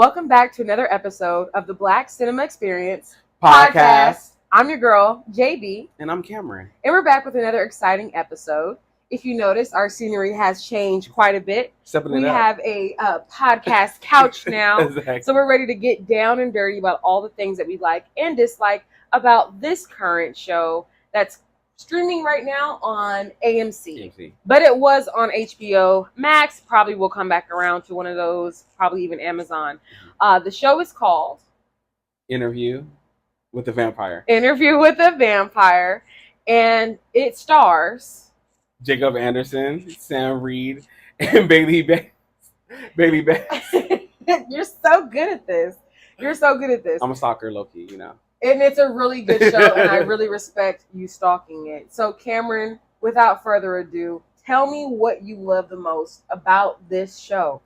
Welcome back to another episode of the Black Cinema Experience Podcast. I'm your girl, JB. And I'm Cameron. And we're back with another exciting episode. If you notice, our scenery has changed quite a bit. We have a podcast couch now. Exactly. So we're ready to get down and dirty about all the things that we like and dislike about this current show that's streaming right now on AMC. But it was on HBO Max. Probably will come back around to one of those, probably even Amazon. The show is called Interview with the Vampire. Interview with the Vampire. And it stars Jacob Anderson, Sam Reed, and Bailey Bass. You're so good at this. I'm a stalker, low-key, you know. And it's a really good show, and I really respect you stalking it. So, Cameron, without further ado, tell me what you love the most about this show.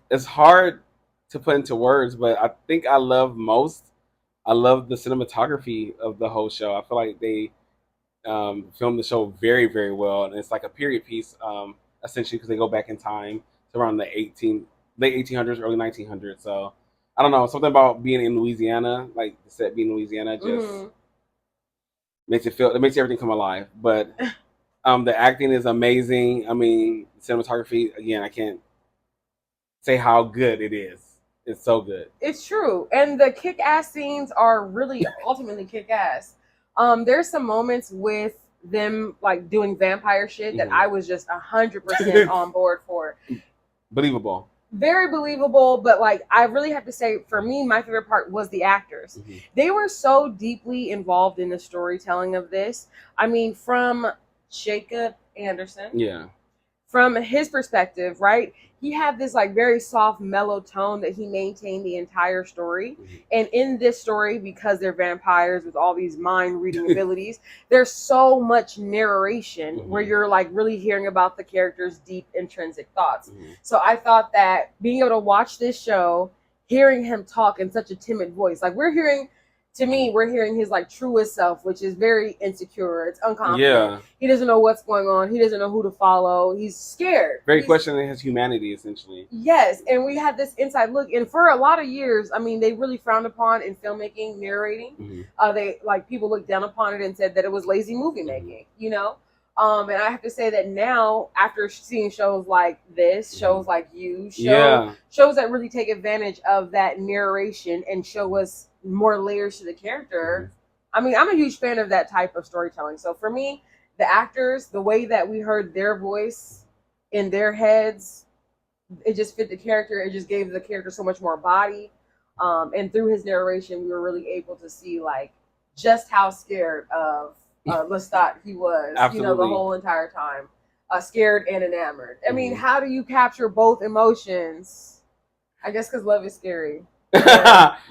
It's hard to put into words, but I think I love the cinematography of the whole show. I feel like they filmed the show very, very well, and it's like a period piece, essentially, because they go back in time to around the late 1800s, early 1900s. So I don't know, something about being in Louisiana, like the set being in Louisiana, just makes everything come alive. But the acting is amazing. I mean, cinematography, again, I can't say how good it is. It's so good. It's true, and the kick-ass scenes are really ultimately kick-ass. There's some moments with them like doing vampire shit that I was just 100% on board for. Believable. Very believable, but like I really have to say, for me, my favorite part was the actors. They were so deeply involved in the storytelling of this. I mean, from Jacob Anderson, from his perspective, right? He had this like very soft, mellow tone that he maintained the entire story. And in this story, because they're vampires with all these mind-reading abilities, there's so much narration where you're like really hearing about the character's deep intrinsic thoughts. So I thought that being able to watch this show, hearing him talk in such a timid voice, like we're hearing his like truest self, which is very insecure. It's unconfident. He doesn't know what's going on. He doesn't know who to follow. He's scared. He's questioning his humanity, essentially. Yes, and we had this inside look. And for a lot of years, I mean, they really frowned upon in filmmaking, narrating. They like people looked down upon it and said that it was lazy movie making, you know? And I have to say that now, after seeing shows like this, shows like You, shows that really take advantage of that narration and show us more layers to the character. I mean, I'm a huge fan of that type of storytelling. So for me, the actors, the way that we heard their voice in their heads, it just fit the character. It just gave the character so much more body. And through his narration, we were really able to see like just how scared of Lestat he was. Absolutely. You know, the whole entire time. Scared and enamored. I mean, how do you capture both emotions? I guess because love is scary.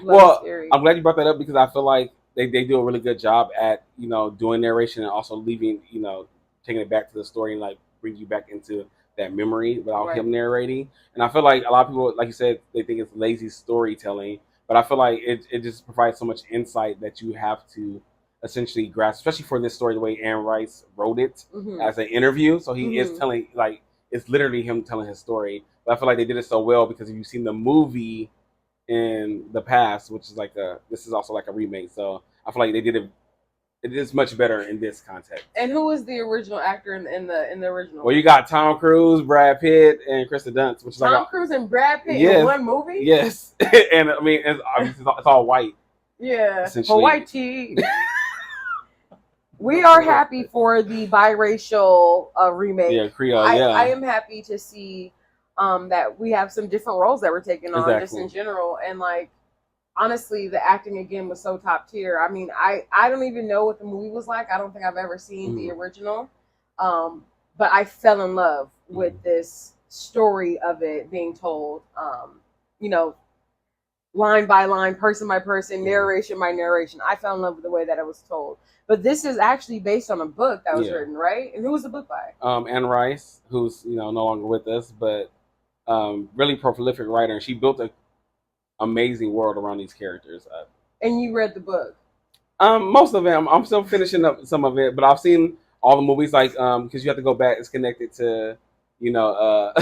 Well, I'm glad you brought that up because I feel like they do a really good job at, you know, doing narration and also leaving, you know, taking it back to the story and like bring you back into that memory without him narrating. And I feel like a lot of people, like you said, they think it's lazy storytelling, but I feel like it just provides so much insight that you have to essentially grasp, especially for this story, the way Anne Rice wrote it as an interview. So he is telling, like, it's literally him telling his story. But I feel like they did it so well because if you've seen the movie in the past, which is like this is also like a remake, so I feel like they did it is much better in this context. And who was the original actor in the original? Well, you got Tom Cruise, Brad Pitt, and Kristen Dunst, which is Tom Cruise and Brad Pitt in one movie. Yes. And I mean it's all white. Hawaii. We are happy for the biracial remake. Creole. I am happy to see that we have some different roles that we're taking on just in general. And like, honestly, the acting again was so top tier. I mean, I don't even know what the movie was like. I don't think I've ever seen the original. But I fell in love with this story of it being told, you know, line by line, person by person, narration by narration. I fell in love with the way that it was told. But this is actually based on a book that was written, right? And who was the book by? Anne Rice, who's, you know, no longer with us, but really prolific writer. And she built an amazing world around these characters. And you read the book? Most of them. I'm still finishing up some of it, but I've seen all the movies, like, because you have to go back. It's connected to, you know,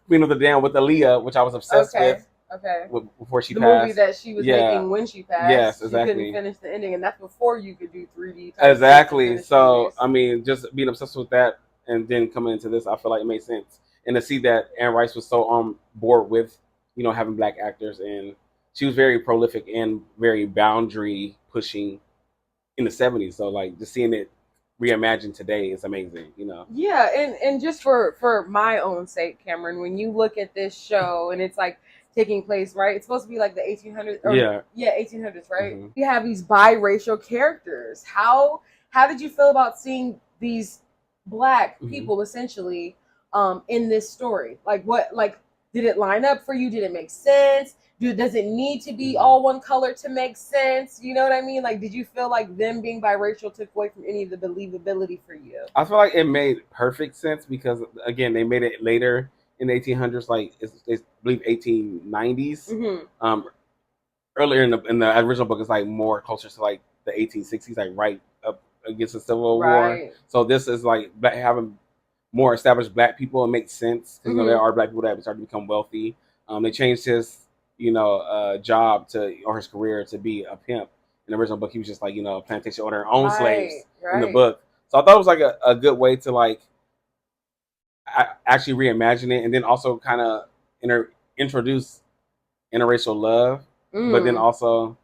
Queen of the Damned with Aaliyah, which I was obsessed with. Okay. Before she the passed. movie that she was making when she passed. Yes, exactly. She couldn't finish the ending, and that's before you could do 3D. Exactly. So movies. I mean, just being obsessed with that, and then coming into this, I feel like it made sense. And to see that Anne Rice was so on board with, having black actors, and she was very prolific and very boundary pushing in the '70s. So like just seeing it reimagined today is amazing. Yeah, and just for my own sake, Cameron, when you look at this show and it's like taking place, right? It's supposed to be like the 1800s. Yeah, 1800s, right? Mm-hmm. We have these biracial characters. How did you feel about seeing these black people essentially in this story? Like did it line up for you? Did it make sense? Does it need to be all one color to make sense? You know what I mean? Like, did you feel like them being biracial took away from any of the believability for you? I feel like it made perfect sense because, again, they made it later in the 1800s, like I believe 1890s. Mm-hmm. Earlier in the original book, it's like more closer to like the 1860s, like right up against the Civil War. So this is like having more established black people. It makes sense because there are black people that have started to become wealthy. They changed his job or his career to be a pimp. In the original book, he was just like plantation owner, own slaves in the book. So I thought it was like a good way to like actually reimagine it, and then also kind of introduce interracial love, but then also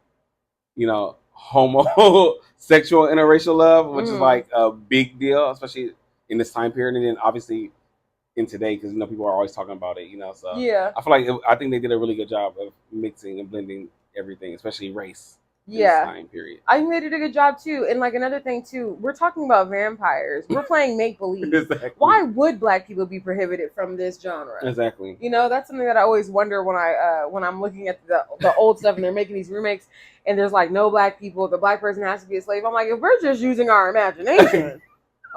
homosexual interracial love, which is like a big deal, especially in this time period, and then obviously in today because people are always talking about it. So yeah, I feel like I think they did a really good job of mixing and blending everything, especially race. Yeah, time period. I think they did a good job too. And like another thing too, we're talking about vampires. We're playing make believe. Exactly. Why would black people be prohibited from this genre? Exactly. That's something that I always wonder when I'm looking at the old stuff and they're making these remakes and there's like no black people. The black person has to be a slave. I'm like, if we're just using our imagination.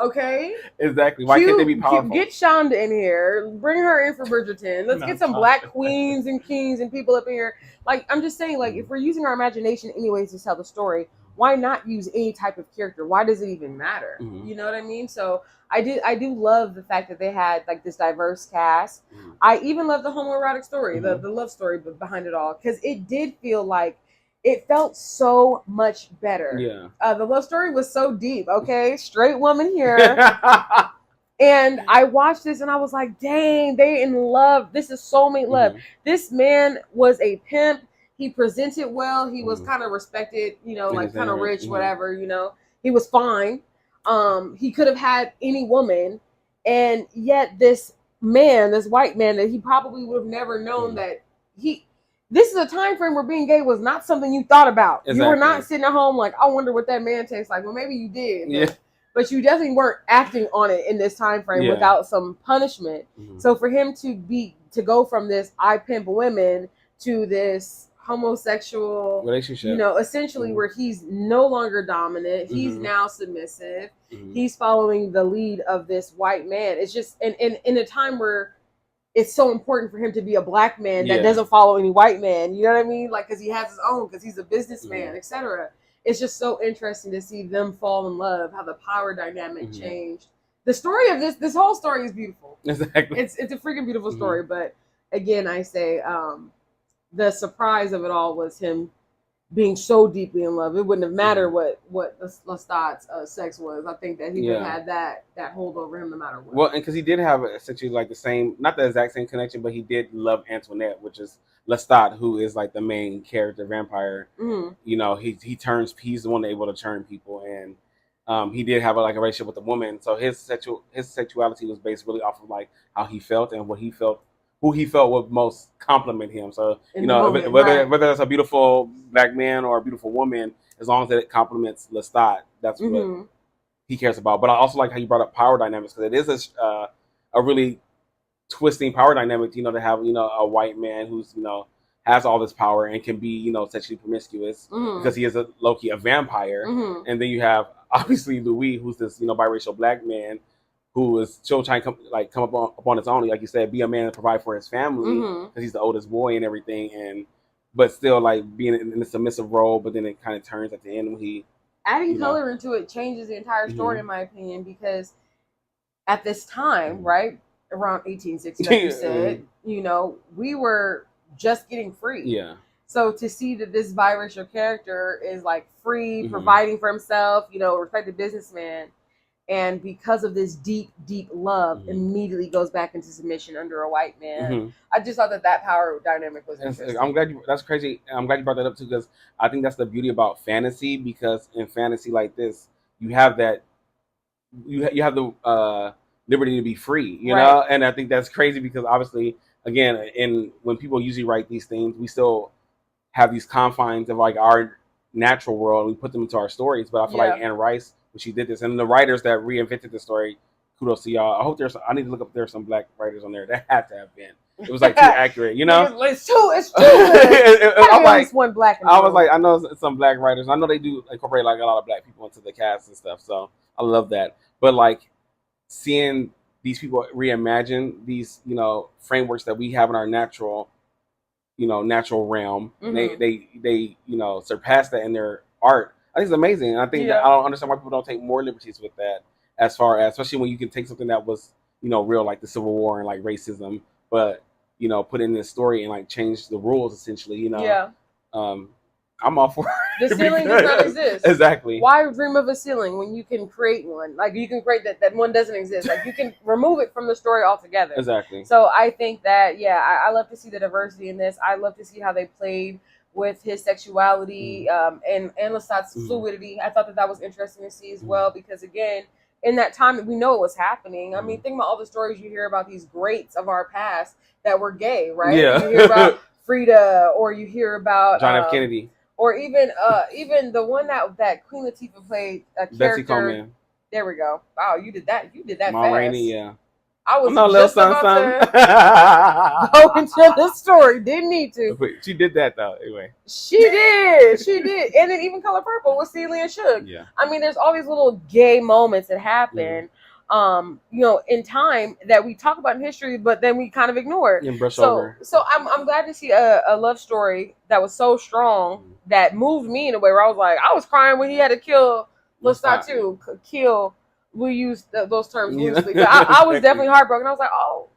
Okay. Exactly. Why can't they be powerful? Get Shonda in here. Bring her in for Bridgerton. Let's get some black queens and kings and people up in here. Like, I'm just saying, like, if we're using our imagination anyways to tell the story, why not use any type of character? Why does it even matter? Mm-hmm. You know what I mean? So I do love the fact that they had like this diverse cast. Mm-hmm. I even love the homoerotic story, the love story behind it all, because it did feel like it felt so much better. Yeah. The love story was so deep. Okay, straight woman here. And I watched this and I was like, dang, they in love. This is soulmate love. Mm-hmm. This man was a pimp. He presented well. He was kind of respected, like kind of rich, whatever, He was fine. He could have had any woman. And yet this white man that he probably would have never known that this is a time frame where being gay was not something you thought about. Exactly. You were not sitting at home like, I wonder what that man tastes like. Well, maybe you did. Yeah. But you definitely weren't acting on it in this time frame without some punishment. Mm-hmm. So for him to go from this I pimp women to this homosexual relationship, essentially where he's no longer dominant, he's now submissive, he's following the lead of this white man. It's just in a time where it's so important for him to be a black man that doesn't follow any white man. You know what I mean? Like, because he has his own, because he's a businessman, etc. It's just so interesting to see them fall in love, how the power dynamic changed. The story of this whole story is beautiful. Exactly. It's a freaking beautiful story. But again, I say the surprise of it all was him being so deeply in love. It wouldn't have mattered what Lestat's sex was. I think that he would have had that hold over him no matter what. Well, and because he did have essentially like the same, not the exact same connection, but he did love Antoinette, which is Lestat, who is like the main character vampire. Mm-hmm. He's the one able to turn people, and he did have a relationship with a woman. So his sexuality was based really off of like how he felt and what he felt. Who he felt would most compliment him. So, whether it's a beautiful black man or a beautiful woman, as long as it compliments Lestat, that's what he cares about. But I also like how you brought up power dynamics, because it is a really twisting power dynamic, to have, a white man who's, has all this power and can be, sexually promiscuous because he is a low-key a vampire. Mm-hmm. And then you have, obviously, Louis, who's this, biracial black man who is still trying to come up on his own, like you said, be a man and provide for his family because he's the oldest boy and everything, but still like being in a submissive role. But then it kind of turns at the end when he adding color into it changes the entire story, in my opinion, because at this time, right around 1860, like you said, we were just getting free. Yeah. So to see that this biracial character is like free, providing for himself, respected businessman, and because of this deep, deep love, immediately goes back into submission under a white man. I just thought that power dynamic was interesting. I'm glad that's crazy. I'm glad you brought that up too, because I think that's the beauty about fantasy. Because in fantasy like this, you have that you have the liberty to be free, you know. And I think that's crazy because obviously, again, when people usually write these things, we still have these confines of like our natural world. We put them into our stories, but I feel like Anne Rice, when she did this, and the writers that reinvented the story, kudos to y'all. I hope I need to look up if there's some black writers on there. That had to have been. It was like too accurate, you know. It's too. I'm like one black. I was like, I know some black writers. I know they do incorporate like a lot of black people into the cast and stuff. So I love that. But like seeing these people reimagine these, frameworks that we have in our natural realm. They surpass that in their art. I think it's amazing. And I think that I don't understand why people don't take more liberties with that, as far as, especially when you can take something that was, real, like the Civil War and like racism, but put in this story and like change the rules essentially. I'm all for it. The ceiling does not exist. Exactly. Why dream of a ceiling when you can create one? Like you can create that one doesn't exist. Like you can remove it from the story altogether. Exactly. So I think that I love to see the diversity in this. I love to see how they played with his sexuality and Lestat's fluidity. I thought that was interesting to see as well, because again, in that time we know it was happening. I mean, think about all the stories you hear about these greats of our past that were gay, right? Yeah. You hear about Frida, or you hear about John F. Kennedy. Or even the one that Queen Latifah played, a character. Betsy Coleman. There we go. Wow, you did that. You did that Ma fast. Rainey, yeah. I was not just about to go into the story. Didn't need to. She did that though. Anyway. She did. And then even Color Purple with Celie and Suge. Yeah. I mean, there's all these little gay moments that happen. In time that we talk about in history, but then we kind of ignore. And brush over. So I'm glad to see a love story that was so strong that moved me in a way where I was crying when he had to kill Lestat too. Kill. We use those terms loosely. I was definitely heartbroken. I was like, oh,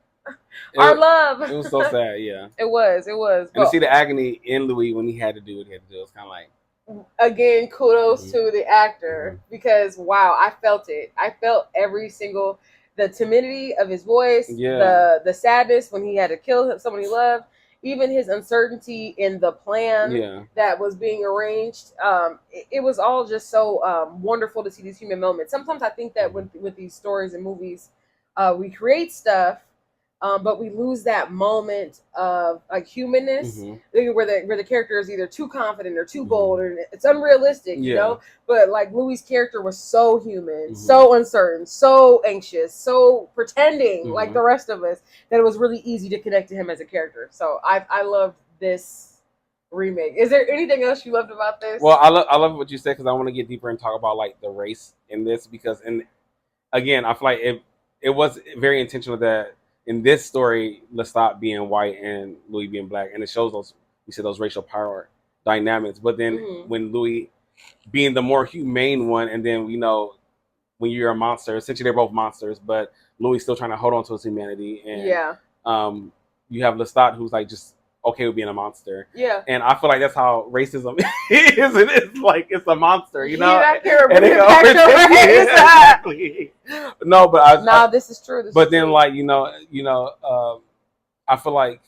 our love. It was so sad. Yeah. It was. And to see the agony in Louis when he had to do what he had to do, it's kind of like. Again, kudos to the actor, because wow, I felt it. I felt every single, the timidity of his voice, the sadness when he had to kill someone he loved, even his uncertainty in the plan that was being arranged. It was all just so wonderful to see these human moments. Sometimes I think that with these stories and movies, we create stuff, but we lose that moment of like humanness, where the character is either too confident or too bold, or it's unrealistic, you know. But like Louis' character was so human, so uncertain, so anxious, so pretending like the rest of us, that it was really easy to connect to him as a character. So I loved this remake. Is there anything else you loved about this? Well, I love what you said, because I want to get deeper and talk about like the race in this, because again, I feel like it was very intentional that in this story, Lestat being white and Louis being black, and it shows those racial power dynamics. But then when Louis being the more humane one, and then when you're a monster, essentially they're both monsters, but Louis still trying to hold on to his humanity, and you have Lestat who's like just okay with being a monster. Yeah. And I feel like that's how racism is. It's like it's a monster, you know? Exactly. No, but this is true. But then, like, I feel like,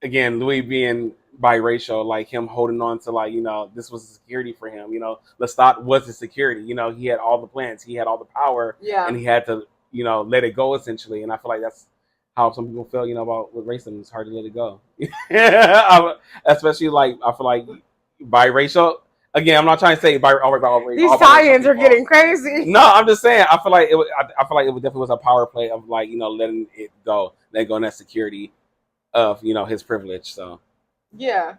again, Louis being biracial, like him holding on to, like, this was security for him. Lestat was the security. He had all the plans, he had all the power, and he had to, let it go essentially. And I feel like that's how some people feel, about with racism. It's hard to let it go. Especially, like, I feel like biracial. Again, I'm not trying to say these tie-ins are getting crazy. No, I'm just saying. I feel like it. I feel like it definitely was a power play of like letting it go, letting go in that security of his privilege. So yeah,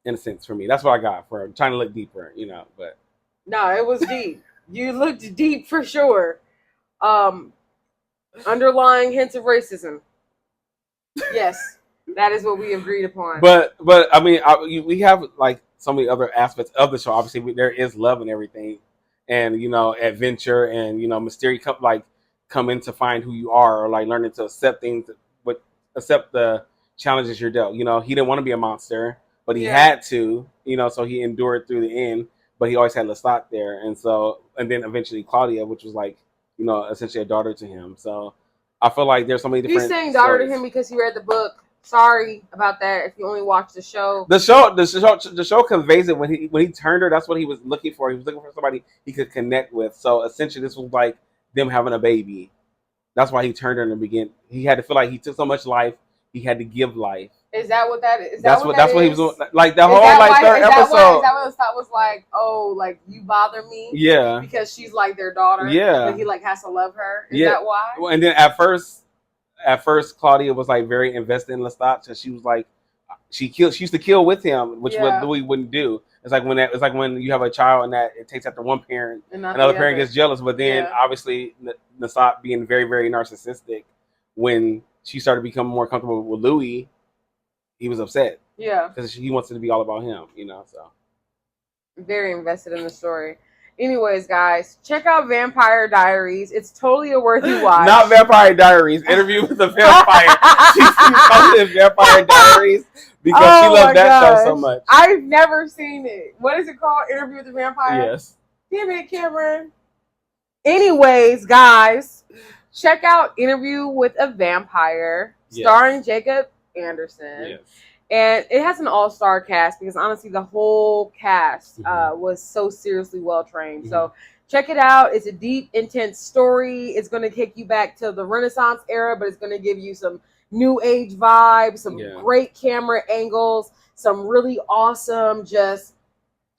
in a sense, for me, that's what I got for trying to look deeper. But no, it was deep. You looked deep for sure. Underlying hints of racism. Yes, that is what we agreed upon. But I mean, we have like so many other aspects of the show. Obviously, there is love and everything, and adventure, and mystery come in to find who you are, or like learning to accept things, but accept the challenges you're dealt. You know, he didn't want to be a monster, but he had to. You know, so he endured through the end. But he always had Lestat there, and then eventually Claudia, which was like, you know, essentially a daughter to him. So I feel like there's so many different. He's saying daughter to him because he read the book. Sorry about that. If you only watch the show, the show conveys it when he turned her. That's what he was looking for. He was looking for somebody he could connect with. So essentially, this was like them having a baby. That's why he turned her in the beginning. He had to feel like he took so much life, he had to give life. Is that what that is? That's what he was doing. Like the whole like third episode. Is that what the thought was like? Oh, like you bother me? Yeah. Because she's like their daughter. Yeah. But he like has to love her. Is that why? Well, and then at first, Claudia was like very invested in Lestat, so she was like, she used to kill with him, which what Louis wouldn't do. It's like when you have a child and that it takes after one parent, another parent gets jealous. But then obviously Lestat being very, very narcissistic, when she started becoming more comfortable with Louis, he was upset. Yeah, because he wants it to be all about him, you know. So very invested in the story. Anyways, guys, check out Vampire Diaries. It's totally a worthy watch. Not Vampire Diaries. Interview with the Vampire. She's calling it Vampire Diaries because she loves that show so much. I've never seen it. What is it called? Interview with the Vampire? Yes. Damn it, Cameron. Anyways, guys, check out Interview with a Vampire, starring Jacob Anderson. Yes. And it has an all-star cast because honestly, the whole cast was so seriously well-trained. Mm-hmm. So check it out. It's a deep, intense story. It's going to take you back to the Renaissance era, but it's going to give you some new age vibes, some great camera angles, some really awesome just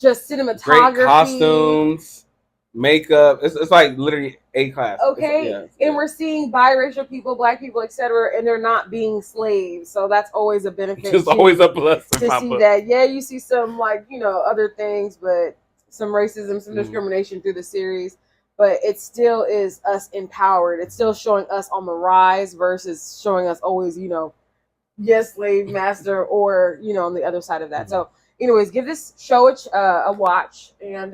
cinematography. Great costumes, makeup. It's like literally A class. Okay, and we're seeing biracial people, black people, etc., and they're not being slaves, so that's always a benefit. Just always a plus to see that. Yeah, you see some like other things, but some racism, some discrimination through the series, but it still is us empowered. It's still showing us on the rise versus showing us always slave master or on the other side of that. So, anyways, give this show a watch and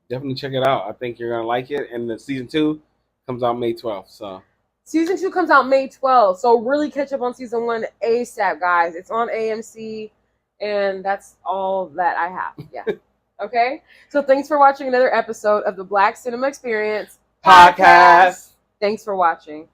definitely check it out. I think you're gonna like it. And the season 2 comes out May 12th. So season 2 comes out May 12th. So really catch up on season 1 ASAP, guys. It's on AMC, and that's all that I have. Yeah. Okay. So thanks for watching another episode of the Black Cinema Experience podcast. Thanks for watching.